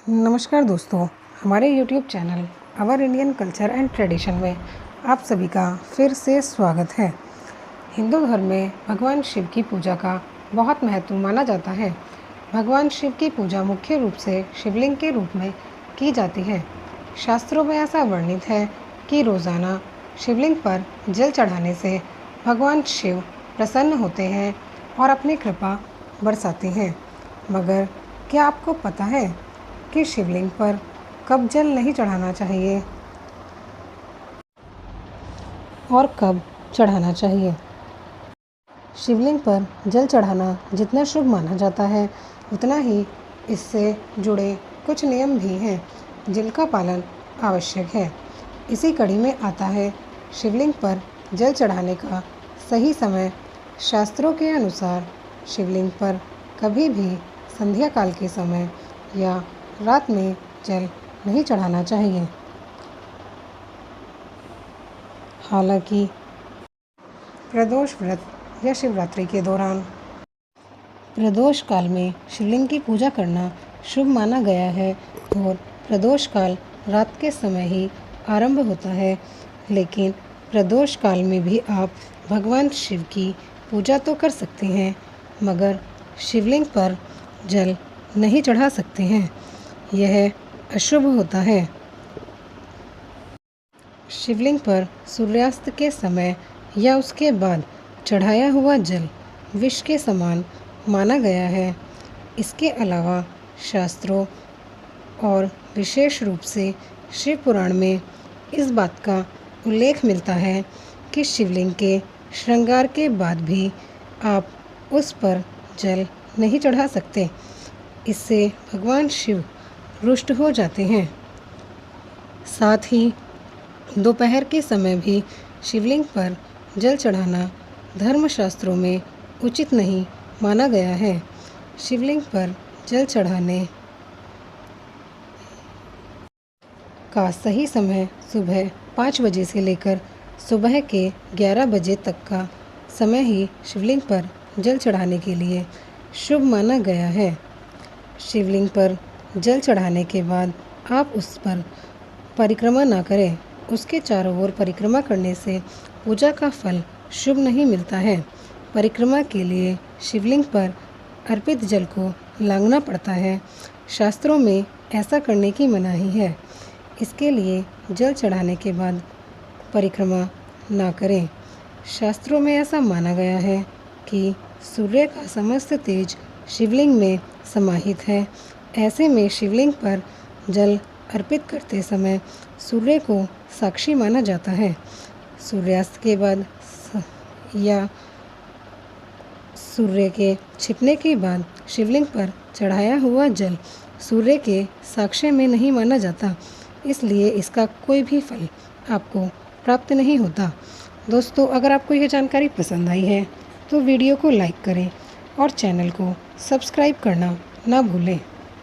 नमस्कार दोस्तों, हमारे YouTube channel our Indian culture and tradition में आप सभी का फिर से स्वागत है। हिंदू धर्म में भगवान शिव की पूजा का बहुत महत्व माना जाता है। भगवान शिव की पूजा मुख्य रूप से शिवलिंग के रूप में की जाती है। शास्त्रों में ऐसा वर्णित है कि रोज़ाना शिवलिंग पर जल चढ़ाने से भगवान शिव प्रसन्न होते हैं और अपनी कृपा बरसाते हैं। मगर क्या आपको पता है कि शिवलिंग पर कब जल नहीं चढ़ाना चाहिए और कब चढ़ाना चाहिए? शिवलिंग पर जल चढ़ाना जितना शुभ माना जाता है, उतना ही इससे जुड़े कुछ नियम भी हैं जिनका पालन आवश्यक है। इसी कड़ी में आता है शिवलिंग पर जल चढ़ाने का सही समय। शास्त्रों के अनुसार शिवलिंग पर कभी भी संध्या काल के समय या रात में जल नहीं चढ़ाना चाहिए। हालांकि प्रदोष व्रत या शिवरात्रि के दौरान प्रदोष काल में शिवलिंग की पूजा करना शुभ माना गया है और प्रदोष काल रात के समय ही आरंभ होता है। लेकिन प्रदोष काल में भी आप भगवान शिव की पूजा तो कर सकते हैं, मगर शिवलिंग पर जल नहीं चढ़ा सकते हैं। यह अशुभ होता है। शिवलिंग पर सूर्यास्त के समय या उसके बाद चढ़ाया हुआ जल विष के समान माना गया है। इसके अलावा शास्त्रों और विशेष रूप से शिव पुराण में इस बात का उल्लेख मिलता है कि शिवलिंग के श्रृंगार के बाद भी आप उस पर जल नहीं चढ़ा सकते। इससे भगवान शिव रुष्ट हो जाते हैं। साथ ही दोपहर के समय भी शिवलिंग पर जल चढ़ाना धर्मशास्त्रों में उचित नहीं माना गया है। शिवलिंग पर जल चढ़ाने का सही समय सुबह 5 बजे से लेकर सुबह के 11 बजे तक का समय ही शिवलिंग पर जल चढ़ाने के लिए शुभ माना गया है। शिवलिंग पर जल चढ़ाने के बाद आप उस पर परिक्रमा ना करें। उसके चारों ओर परिक्रमा करने से पूजा का फल शुभ नहीं मिलता है। परिक्रमा के लिए शिवलिंग पर अर्पित जल को लांघना पड़ता है। शास्त्रों में ऐसा करने की मनाही है। इसके लिए जल चढ़ाने के बाद परिक्रमा ना करें। शास्त्रों में ऐसा माना गया है कि सूर्य का समस्त तेज शिवलिंग में समाहित है। ऐसे में शिवलिंग पर जल अर्पित करते समय सूर्य को साक्षी माना जाता है। सूर्यास्त के बाद या सूर्य के छिपने के बाद शिवलिंग पर चढ़ाया हुआ जल सूर्य के साक्ष्य में नहीं माना जाता, इसलिए इसका कोई भी फल आपको प्राप्त नहीं होता। दोस्तों, अगर आपको यह जानकारी पसंद आई है तो वीडियो को लाइक करें और चैनल को सब्सक्राइब करना ना भूलें।